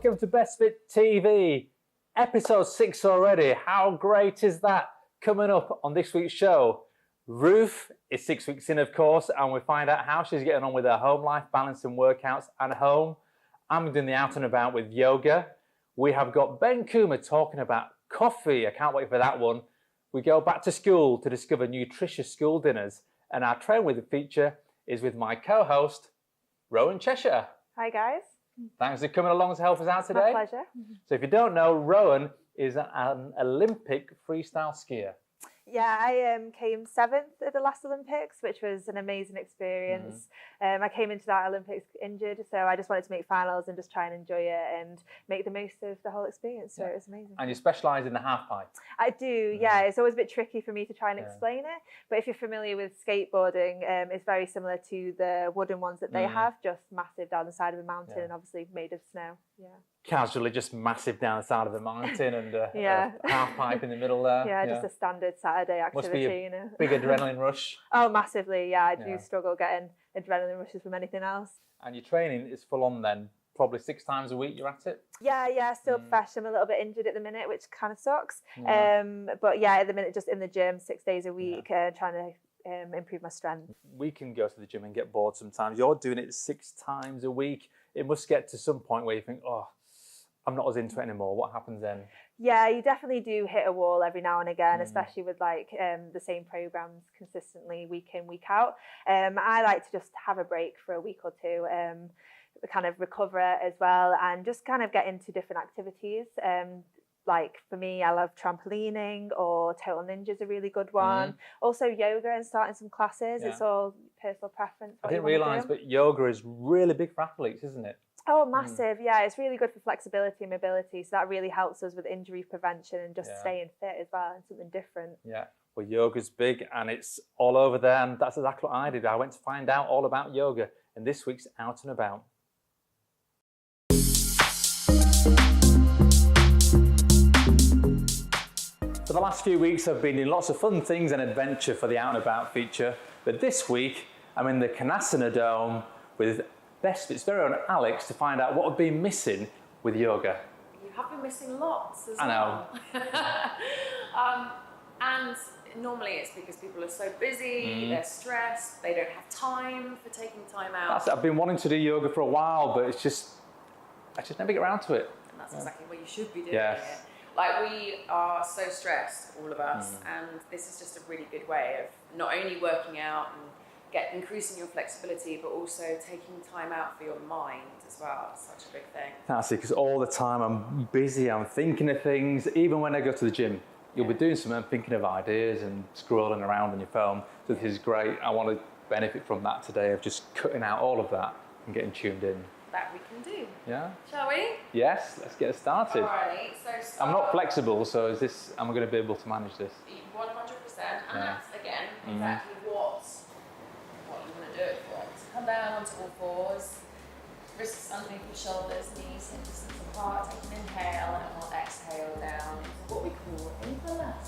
welcome to BESTFIT TV, episode 6 already. How great is that? Coming up on this week's show, Ruth is 6 weeks in, of course, and we find out how she's getting on with her home life, balancing workouts and home. I'm doing the out and about with yoga. We have got Ben Coomer talking about coffee. I can't wait for that one. We go back to school to discover nutritious school dinners, and our Train With It feature is with my co-host, Rowan Chesire. Hi guys. Thanks for coming along to help us out today. My pleasure. So if you don't know, Rowan is an Olympic freestyle skier. Yeah, I came 7th at the last Olympics, which was an amazing experience. I came into that Olympics injured, so I just wanted to make finals and just try and enjoy it and make the most of the whole experience. So it was amazing. And you specialise in the half pipe. I do, yeah. It's always a bit tricky for me to try and explain it, but if you're familiar with skateboarding, it's very similar to the wooden ones that they have, just massive down the side of a mountain and obviously made of snow. Yeah. Casually, just massive down the side of the mountain and a half pipe in the middle there. Yeah, just a standard Saturday activity. Must be a you know. big adrenaline rush. Oh, massively, yeah. I do struggle getting adrenaline rushes from anything else. And your training is full on then? Probably 6 times a week you're at it? Yeah, still fresh. I'm a little bit injured at the minute, which kind of sucks. But yeah, at the minute, just in the gym 6 days a week, trying to improve my strength. We can go to the gym and get bored sometimes. You're doing it 6 times a week. It must get to some point where you think, oh, I'm not as into it anymore. What happens then? Yeah, you definitely do hit a wall every now and again, especially with like the same programs consistently week in, week out. I like to just have a break for a week or two, kind of recover as well, and just kind of get into different activities. Like for me, I love trampolining, or Total Ninja's a really good one. Also yoga and starting some classes. It's all personal preference. I didn't realise, but yoga is really big for athletes, isn't it? Oh, massive. Yeah, it's really good for flexibility and mobility. So that really helps us with injury prevention and just staying fit as well, and something different. Yeah, well, yoga's big and it's all over there. And that's exactly what I did. I went to find out all about yoga in this week's Out and About. For the last few weeks, I've been in lots of fun things and adventure for the Out and About feature. But this week, I'm in the Kanasana Dome with BESTFIT's very own Alex to find out what we've been missing with yoga. You have been missing lots as well. I know. And normally it's because people are so busy, they're stressed, they don't have time for taking time out. I've been wanting to do yoga for a while, but I just never get around to it. And that's exactly what you should be doing it. Like, we are so stressed, all of us, and this is just a really good way of not only working out and increasing your flexibility, but also taking time out for your mind as well. It's such a big thing. That's it, because all the time I'm busy, I'm thinking of things. Even when I go to the gym, you'll be doing something, thinking of ideas and scrolling around on your phone. So this is great. I want to benefit from that today, of just cutting out all of that and getting tuned in. That we can do. Yeah? Shall we? Yes, let's get started. Alright, so I'm not flexible, so am I going to be able to manage this? 100%, and that's, again, exactly what you want to do it for. So come down onto all fours, wrists underneath your shoulders, knees hip distance apart, take an inhale, and we'll exhale down into what we call Kanasana.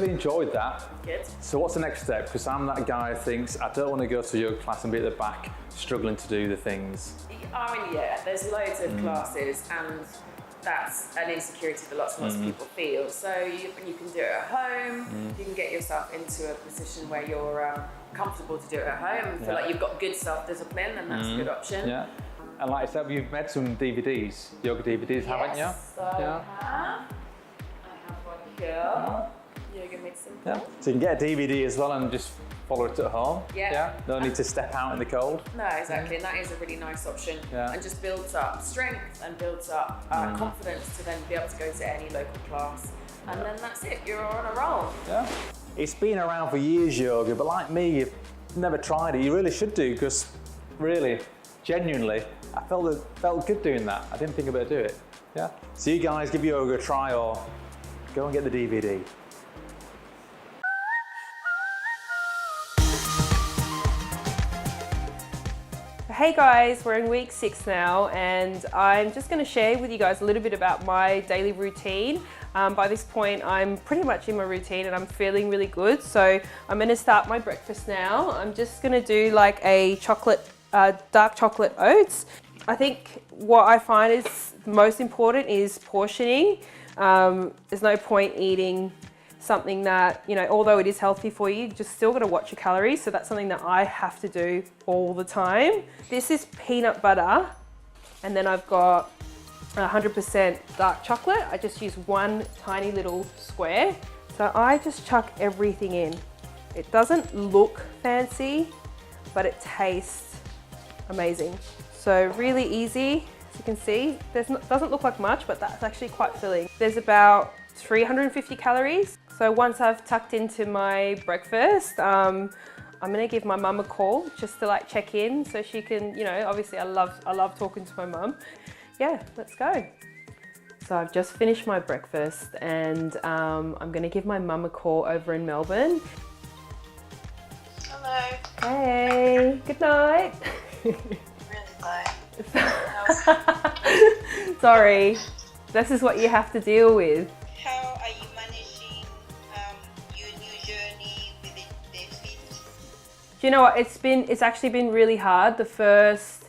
Enjoyed that. Good. So what's the next step? Because I'm that guy who thinks I don't want to go to a yoga class and be at the back struggling to do the things. I mean, yeah, there's loads of classes, and that's an insecurity that lots and lots of people feel. So you can do it at home. You can get yourself into a position where you're comfortable to do it at home and feel like you've got good self-discipline, and that's a good option. Yeah. And like I said, you've made some DVDs, yoga DVDs, haven't you? I have one here. Yoga made simple. Yeah. So you can get a DVD as well and just follow it at home. Yeah. No need to step out in the cold. No, exactly. And that is a really nice option. Yeah. And just builds up strength and builds up confidence to then be able to go to any local class. And then that's it. You're on a roll. Yeah. It's been around for years, yoga, but like me, you've never tried it. You really should do, because really, genuinely, I felt good doing that. I didn't think about doing it. Yeah. So you guys give yoga a try, or go and get the DVD. Hey guys, we're in week 6 now, and I'm just going to share with you guys a little bit about my daily routine. By this point, I'm pretty much in my routine and I'm feeling really good. So I'm going to start my breakfast now. I'm just going to do like a dark chocolate oats. I think what I find is most important is portioning. There's no point eating something that, you know, although it is healthy for you, just still got to watch your calories. So that's something that I have to do all the time. This is peanut butter, and then I've got 100% dark chocolate. I just use one tiny little square. So I just chuck everything in. It doesn't look fancy, but it tastes amazing. So really easy, as you can see. Doesn't look like much, but that's actually quite filling. There's about 350 calories. So once I've tucked into my breakfast, I'm gonna give my mum a call just to like check in, so she can, you know, obviously I love talking to my mum. Yeah, let's go. So I've just finished my breakfast, and I'm gonna give my mum a call over in Melbourne. Hello. Hey, good night. Really low. Sorry, this is what you have to deal with. How are you managing your new journey with the BESTFIT? Do you know what? It's actually been really hard. The first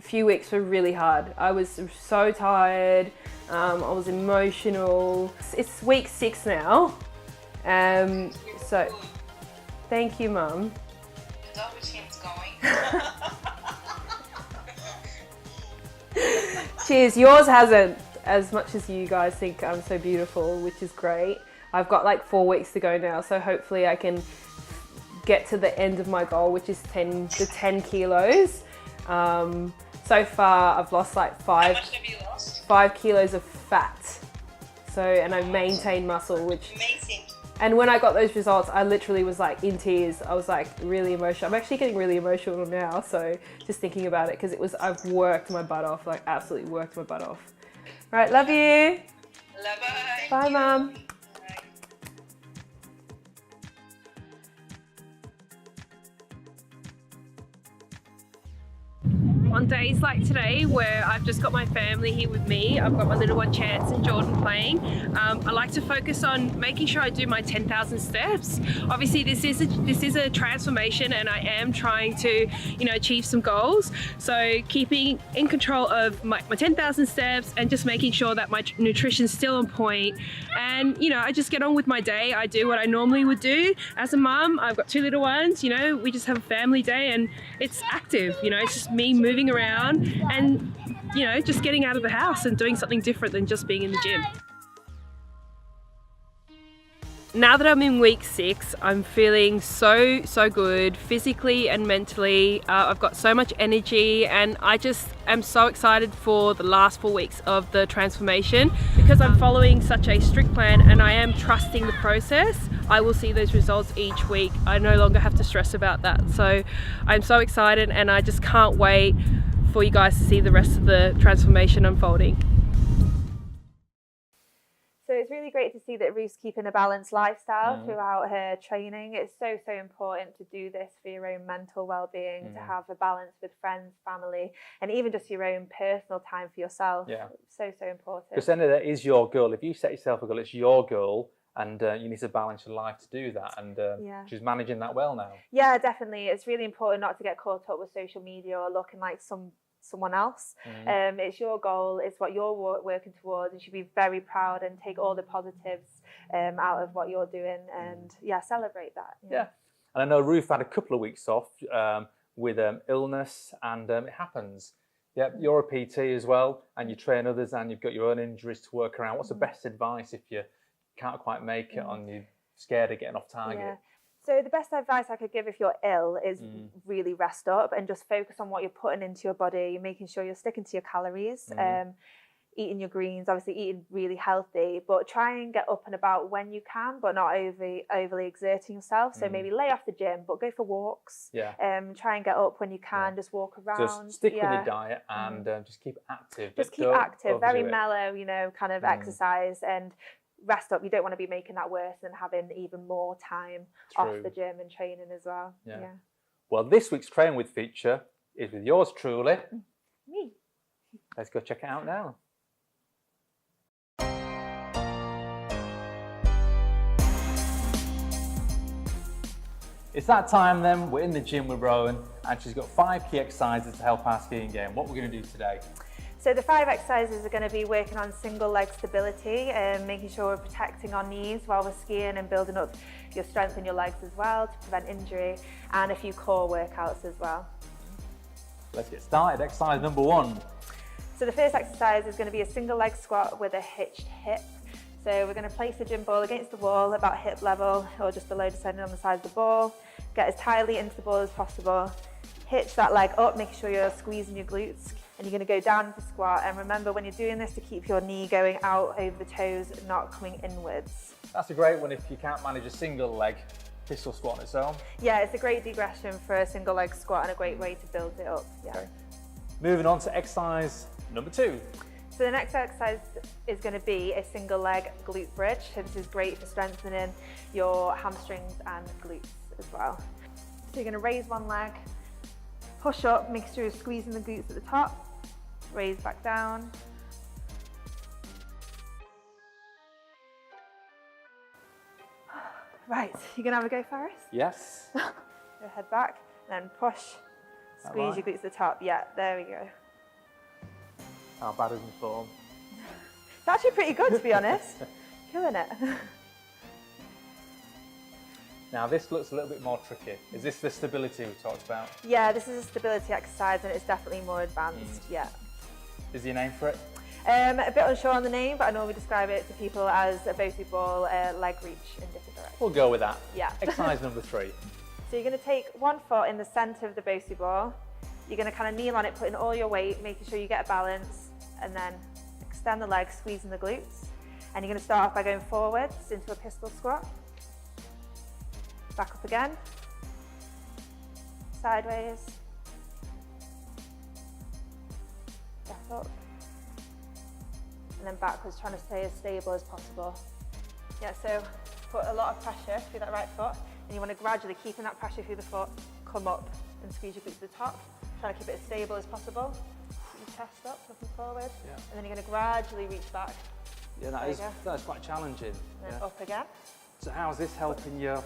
few weeks were really hard. I was so tired. I was emotional. It's week 6 now. So thank you, Mum. The dog routine's going. Cheers. Yours hasn't, as much as you guys think I'm so beautiful, which is great. I've got like 4 weeks to go now, so hopefully I can get to the end of my goal, which is 10 kilos. So far I've lost like 5 How much have you lost? 5 kilos of fat. So, and I've maintained muscle, which, Amazing. and when I got those results, I literally was like in tears. I was like really emotional. I'm actually getting really emotional now. So just thinking about it, because I've worked my butt off, like absolutely worked my butt off. All right, love you. Bye-bye. Bye, Mum. On days like today, where I've just got my family here with me, I've got my little one Chance and Jordan playing, I like to focus on making sure I do my 10,000 steps. Obviously this is a transformation, and I am trying to, you know, achieve some goals. So keeping in control of my 10,000 steps, and just making sure that my nutrition's still on point. And, you know, I just get on with my day. I do what I normally would do as a mum. I've got 2 little ones, you know, we just have a family day, and it's active, you know, it's just me moving around and, you know, just getting out of the house and doing something different than just being in the gym. Now that I'm in week 6, I'm feeling so good physically and mentally. I've got so much energy, and I just am so excited for the last 4 weeks of the transformation, because I'm following such a strict plan and I am trusting the process. I will see those results each week. I no longer have to stress about that. So I'm so excited, and I just can't wait for you guys to see the rest of the transformation unfolding. So it's really great to see that Ruth's keeping a balanced lifestyle throughout her training. It's so important to do this for your own mental well-being, to have a balance with friends, family, and even just your own personal time for yourself. Yeah. So important. Because then that is your goal. If you set yourself a goal, it's your goal, and you need to balance your life to do that. And she's managing that well now. Yeah, definitely. It's really important not to get caught up with social media or looking like some someone else. It's your goal, it's what you're working towards. You should be very proud and take all the positives out of what you're doing, and celebrate that. Yeah. And I know Ruth had a couple of weeks off with illness, and it happens. Yeah, you're a PT as well, and you train others, and you've got your own injuries to work around. What's the best advice if you can't quite make it on, you're scared of getting off target? Yeah. So the best advice I could give if you're ill is really rest up and just focus on what you're putting into your body. You're making sure you're sticking to your calories, eating your greens, obviously eating really healthy, but try and get up and about when you can, but not overly exerting yourself. So maybe lay off the gym, but go for walks. Yeah. Try and get up when you can, just walk around. Just stick with your diet and just keep active. Just keep active, very mellow, kind of exercise, and rest up. You don't want to be making that worse and having even more time off the gym and training as well. Yeah. Well, this week's Train With feature is with yours truly. Me. Let's go check it out now. It's that time then. We're in the gym with Rowan, and she's got 5 key exercises to help our skiing game. What we're going to do today? So the 5 exercises are going to be working on single leg stability and making sure we're protecting our knees while we're skiing and building up your strength in your legs as well to prevent injury, and a few core workouts as well. Let's get started. Exercise number 1. So the first exercise is going to be a single leg squat with a hitched hip. So we're going to place the gym ball against the wall about hip level or just below, depending on the size of the ball. Get as tightly into the ball as possible. Hitch that leg up, making sure you're squeezing your glutes. And you're going to go down into squat. And remember when you're doing this to keep your knee going out over the toes, not coming inwards. That's a great one if you can't manage a single leg pistol squat on its own. Yeah, it's a great digression for a single leg squat and a great way to build it up. Yeah. Okay. Moving on to exercise number 2. So the next exercise is going to be a single leg glute bridge. So this is great for strengthening your hamstrings and glutes as well. So you're going to raise one leg, push up, make sure you're squeezing the glutes at the top, raise back down. Right, you're going to have a go, Faris? Yes. Go head back, then push, squeeze your glutes at the top. Yeah, there we go. How bad is my form? It's actually pretty good, to be honest. Killing it. Now this looks a little bit more tricky. Is this the stability we talked about? Yeah, this is a stability exercise and it's definitely more advanced, yeah. Is there a name for it? A bit unsure on the name, but I normally describe it to people as a Bosu ball leg reach in different directions. We'll go with that. Yeah. Exercise number 3. So you're going to take one foot in the centre of the Bosu ball. You're going to kind of kneel on it, putting all your weight, making sure you get a balance, and then extend the legs, squeezing the glutes. And you're going to start off by going forwards into a pistol squat. Back up again. Sideways. Back up. And then backwards, trying to stay as stable as possible. Yeah, so put a lot of pressure through that right foot, and you want to gradually, keeping that pressure through the foot, come up and squeeze your glutes to the top. Try to keep it as stable as possible. Keep your chest up and forward, and then you're going to gradually reach back. Yeah, that's quite challenging. And then up again. So how's this helping you?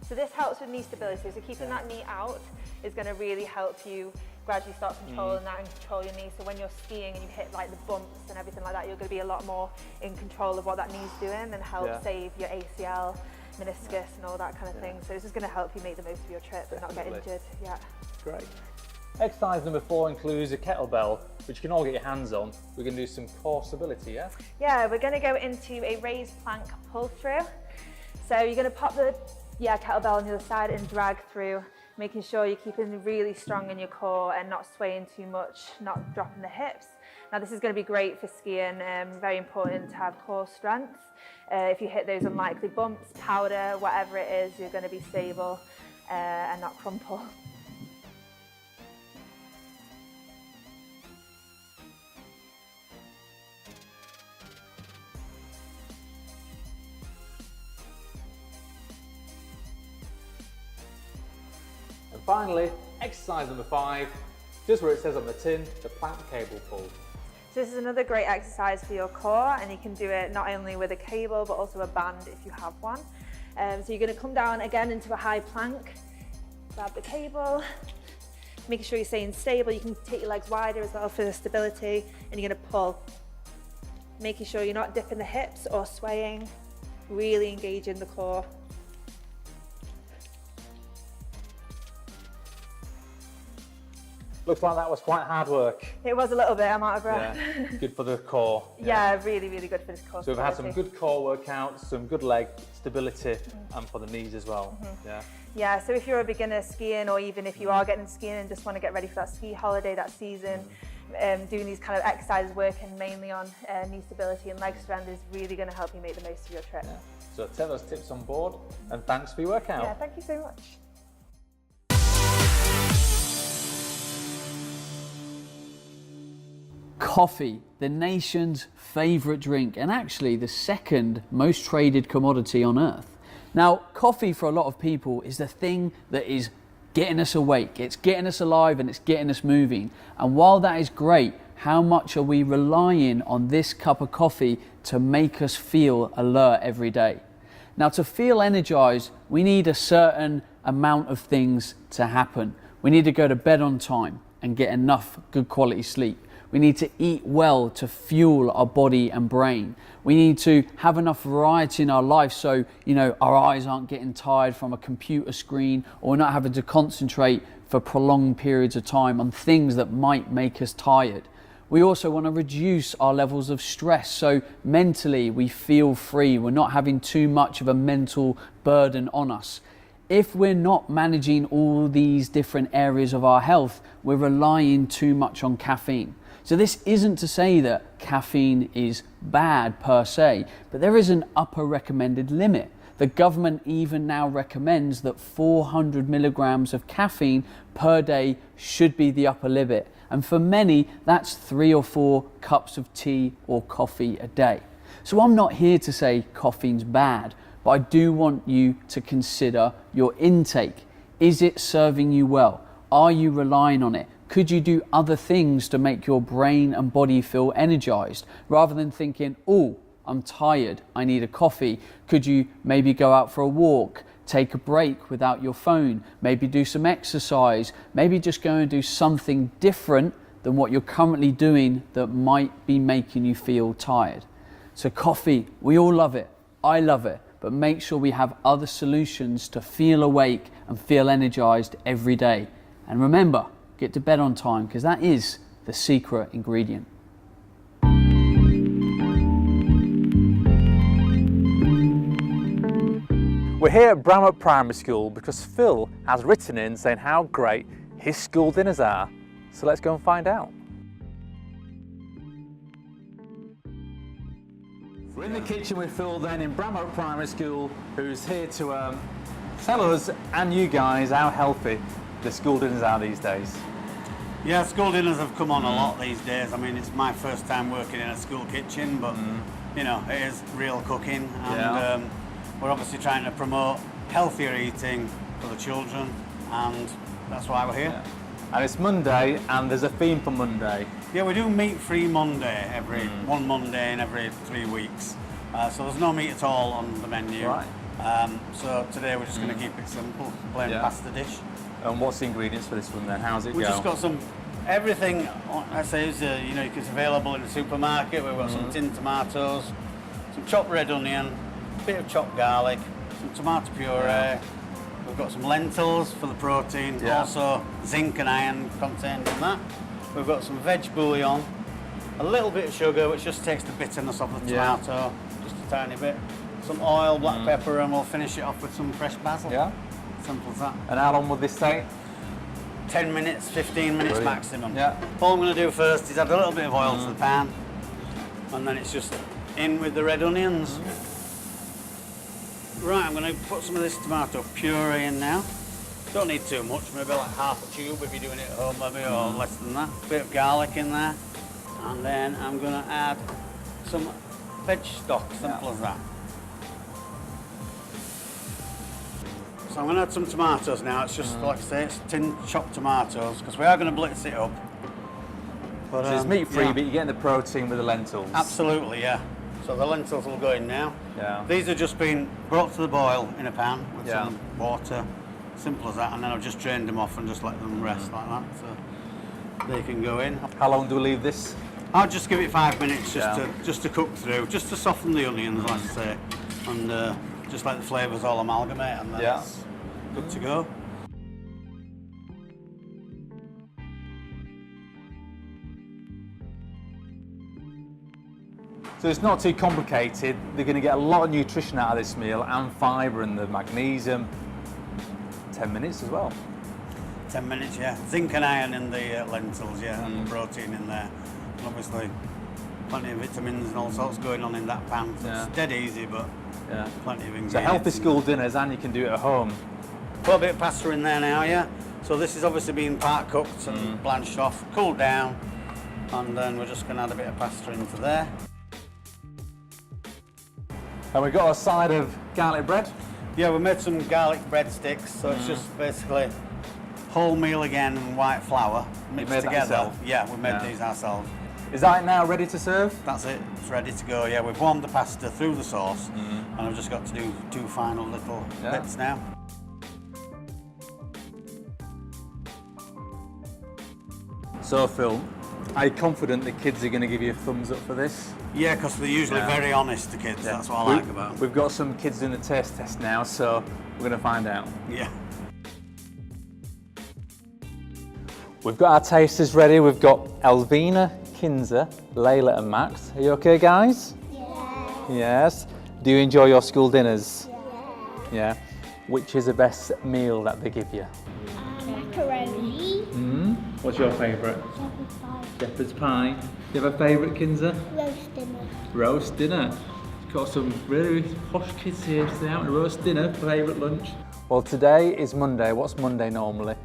So this helps with knee stability. So keeping that knee out is going to really help you gradually start controlling that and control your knee. So when you're skiing and you hit like the bumps and everything like that, you're going to be a lot more in control of what that knee's doing and help save your ACL, meniscus and all that kind of thing. So this is going to help you make the most of your trip and not get injured. Yeah. Great. Exercise number 4 includes a kettlebell, which you can all get your hands on. We're going to do some core stability, yeah? Yeah, we're going to go into a raised plank pull through. So you're going to pop the kettlebell on the other side and drag through, making sure you're keeping really strong in your core and not swaying too much, not dropping the hips. Now this is going to be great for skiing, very important to have core strength. If you hit those unlikely bumps, powder, whatever it is, you're going to be stable and not crumple. And finally, exercise number 5, just where it says on the tin, the plank cable pull. So this is another great exercise for your core, and you can do it not only with a cable but also a band if you have one. So you're going to come down again into a high plank, grab the cable, making sure you're staying stable. You can take your legs wider as well for the stability, and you're going to pull. Making sure you're not dipping the hips or swaying, really engaging the core. Looks like that was quite hard work. It was a little bit, I'm out of breath. Yeah, good for the core. Yeah, really, really good for the core. So we've had some good core workouts, some good leg stability, and for the knees as well. Yeah. Yeah, so if you're a beginner skiing, or even if you are getting skiing and just want to get ready for that ski holiday, that season, doing these kind of exercises, working mainly on knee stability and leg strength is really going to help you make the most of your trip. Yeah. So take those tips on board, and thanks for your workout. Yeah, thank you so much. Coffee, the nation's favourite drink, and actually the second most traded commodity on earth. Now, coffee for a lot of people is the thing that is getting us awake, it's getting us alive, and it's getting us moving. And while that is great, how much are we relying on this cup of coffee to make us feel alert every day? Now, to feel energized, we need a certain amount of things to happen. We need to go to bed on time and get enough good quality sleep. We need to eat well to fuel our body and brain. We need to have enough variety in our life so, our eyes aren't getting tired from a computer screen, or we're not having to concentrate for prolonged periods of time on things that might make us tired. We also want to reduce our levels of stress so mentally we feel free. We're not having too much of a mental burden on us. If we're not managing all these different areas of our health, we're relying too much on caffeine. So this isn't to say that caffeine is bad per se, but there is an upper recommended limit. The government even now recommends that 400 milligrams of caffeine per day should be the upper limit. And for many, that's 3 or 4 cups of tea or coffee a day. So I'm not here to say caffeine's bad, but I do want you to consider your intake. Is it serving you well? Are you relying on it? Could you do other things to make your brain and body feel energized? Rather than thinking, oh, I'm tired, I need a coffee. Could you maybe go out for a walk, take a break without your phone, maybe do some exercise, maybe just go and do something different than what you're currently doing that might be making you feel tired. So coffee, we all love it. I love it. But make sure we have other solutions to feel awake and feel energized every day. And remember, get to bed on time, because that is the secret ingredient. We're here at Bramham Primary School because Phil has written in saying how great his school dinners are. So let's go and find out. We're in the kitchen with Phil then in Bramham Primary School, who's here to tell us and you guys how healthy the school dinners are these days. Yeah, school dinners have come on a lot these days. I mean, it's my first time working in a school kitchen, but it is real cooking, and we're obviously trying to promote healthier eating for the children, and that's why we're here. Yeah. And it's Monday, and there's a theme for Monday. Yeah, we do meat-free Monday one Monday in every 3 weeks. So there's no meat at all on the menu. Right. So today we're just going to keep it simple, plain pasta dish. And what's the ingredients for this one then? How's it go? We've just got everything, I say, is it's available in the supermarket. We've got some tinned tomatoes, some chopped red onion, a bit of chopped garlic, some tomato puree. We've got some lentils for the protein, also zinc and iron contained in that. We've got some veg bouillon, a little bit of sugar, which just takes the bitterness of the tomato, just a tiny bit. Some oil, black pepper, and we'll finish it off with some fresh basil. Yeah. Simple as that. And how long will this take? 10 minutes, 15 minutes maximum. Yeah. All I'm going to do first is add a little bit of oil to the pan, and then it's just in with the red onions. Right, I'm going to put some of this tomato puree in now. Don't need too much, maybe like half a tube if you're doing it at home, maybe, or less than that. Bit of garlic in there, and then I'm going to add some veg stock, simple as that. So I'm going to add some tomatoes now. It's just, like I say, it's tinned chopped tomatoes, because we are going to blitz it up. But, so it's meat-free, but you're getting the protein with the lentils. Absolutely, yeah. So the lentils will go in now. Yeah. These have just been brought to the boil in a pan with some water. Simple as that. And then I've just drained them off and just let them rest like that, so they can go in. How long do we leave this? I'll just give it 5 minutes just to cook through, just to soften the onions, like I say, and just let the flavours all amalgamate, and then it's good to go. So it's not too complicated. They're going to get a lot of nutrition out of this meal and fibre and the magnesium. 10 minutes as well. 10 minutes, yeah. Zinc and iron in the lentils, yeah, and protein in there. And obviously, plenty of vitamins and all sorts going on in that pan. So it's dead easy, but plenty of ingredients. So healthy school dinners, and you can do it at home. Put a bit of pasta in there now, yeah. So this is obviously being part cooked and blanched off, cooled down, and then we're just going to add a bit of pasta into there. And we've got a side of garlic bread. Yeah, we made some garlic breadsticks, so it's just basically wholemeal again and white flour mixed together. Yeah, we made these ourselves. Is that now ready to serve? That's it, it's ready to go. Yeah, we've warmed the pasta through the sauce, and I've just got to do 2 final little bits now. So Phil, are you confident the kids are going to give you a thumbs up for this? Yeah, because they're usually very honest, the kids. That's what I like about them. We've got some kids doing the taste test now, so we're going to find out. Yeah. We've got our tasters ready. We've got Elvina, Kinza, Layla and Max. Are you okay, guys? Yeah. Yes. Do you enjoy your school dinners? Yeah. Which is the best meal that they give you? Macaroni. What's your favourite? Shepherd's pie. Shepherd's pie. Do you have a favourite, Kinza? Roast dinner. Roast dinner. Got some really posh kids here today having a roast dinner, favourite lunch. Well, today is Monday. What's Monday normally?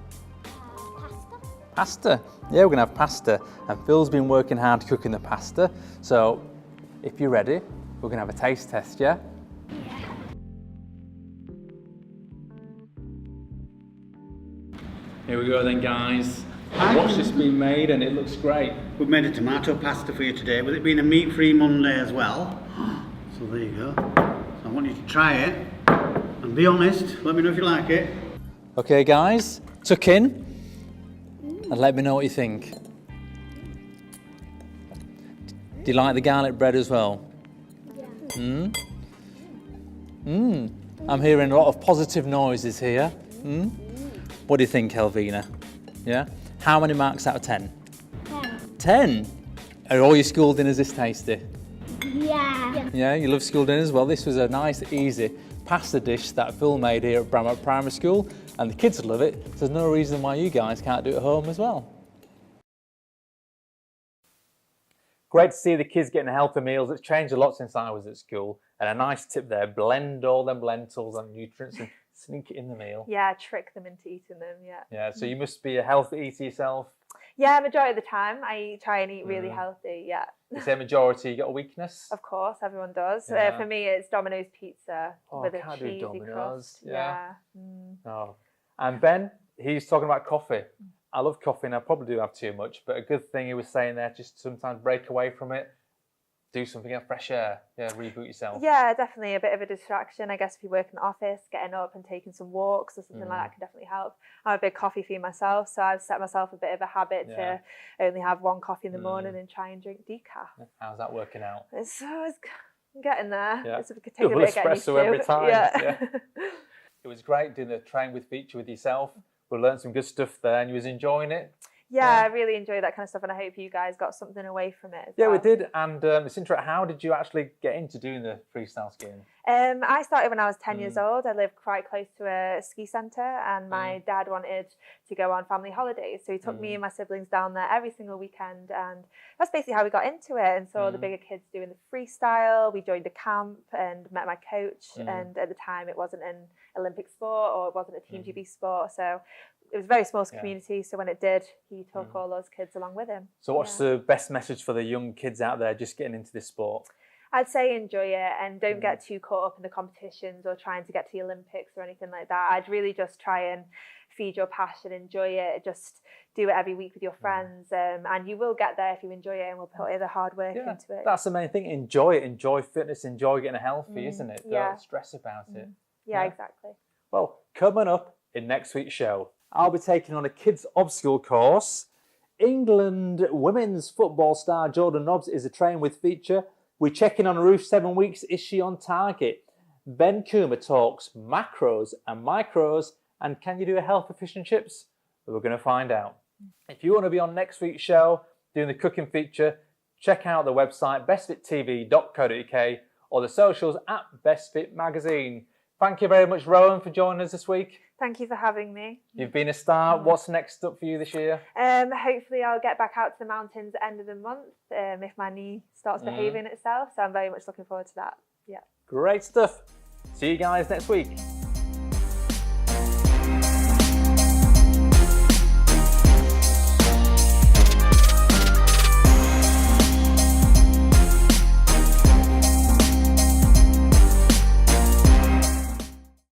Pasta. Yeah, we're going to have pasta. And Phil's been working hard cooking the pasta. So, if you're ready, we're going to have a taste test, yeah? Yeah. Here we go then, guys. Watch this being made and it looks great. We've made a tomato pasta for you today, with it being a meat-free Monday as well. So there you go. So I want you to try it and be honest. Let me know if you like it. Okay, guys, tuck in and let me know what you think. Do you like the garlic bread as well? Yeah. I'm hearing a lot of positive noises here. What do you think, Elvina? Yeah? How many marks out of 10? 10. 10? Are all your school dinners this tasty? Yeah. Yeah, you love school dinners? Well, this was a nice, easy pasta dish that Phil made here at Bramwell Primary School, and the kids love it, so there's no reason why you guys can't do it at home as well. Great to see the kids getting healthy meals. It's changed a lot since I was at school. And a nice tip there, blend all them lentils and nutrients and sneak it in the meal. Yeah, trick them into eating them, Yeah, so you must be a healthy eater yourself. Yeah, majority of the time I try and eat really healthy, You say majority, you got a weakness? Of course, everyone does. Yeah. For me, it's Domino's pizza with I a can't do cheesy Domino's. crust. Yeah. Oh. And Ben, he's talking about coffee. I love coffee and I probably do have too much, but a good thing he was saying there, just sometimes break away from it, do something in fresh air, reboot yourself. Yeah, definitely a bit of a distraction. I guess if you work in the office, getting up and taking some walks or something like that can definitely help. I'm a big coffee fiend myself, so I've set myself a bit of a habit to only have 1 coffee in the morning and try and drink decaf. How's that working out? It's getting there. Yeah. It could take a bit of getting used to. Espresso every time. Yeah. It was great doing the train with feature with yourself. We learned some good stuff there and you was enjoying it. Yeah, I really enjoy that kind of stuff, and I hope you guys got something away from it as well. We did, and it's interesting. How did you actually get into doing the freestyle skiing? I started when I was 10 years old. I lived quite close to a ski centre, and my dad wanted to go on family holidays, so he took me and my siblings down there every single weekend, and that's basically how we got into it, and saw the bigger kids doing the freestyle. We joined a camp and met my coach, and at the time it wasn't an Olympic sport or it wasn't a Team GB sport, so it was a very small community, so when it did, he took all those kids along with him. So what's the best message for the young kids out there just getting into this sport? I'd say enjoy it and don't get too caught up in the competitions or trying to get to the Olympics or anything like that. I'd really just try and feed your passion, enjoy it, just do it every week with your friends, and you will get there if you enjoy it and will put the hard work into it. That's the main thing. Enjoy it, enjoy fitness, enjoy getting healthy, isn't it? Don't stress about it. Yeah, exactly. Well, coming up in next week's show. I'll be taking on a kids obstacle course. England women's football star Jordan Nobbs is a train with feature. We're checking on Ruth 7 weeks. Is she on target? Ben Coomer talks macros and micros. And can you do a health efficient chips? We're going to find out. If you want to be on next week's show doing the cooking feature, check out the website bestfittv.co.uk or the socials at BestFit Magazine. Thank you very much, Rowan, for joining us this week. Thank you for having me. You've been a star. What's next up for you this year? Hopefully I'll get back out to the mountains at the end of the month if my knee starts behaving itself. So I'm very much looking forward to that. Yeah. Great stuff. See you guys next week.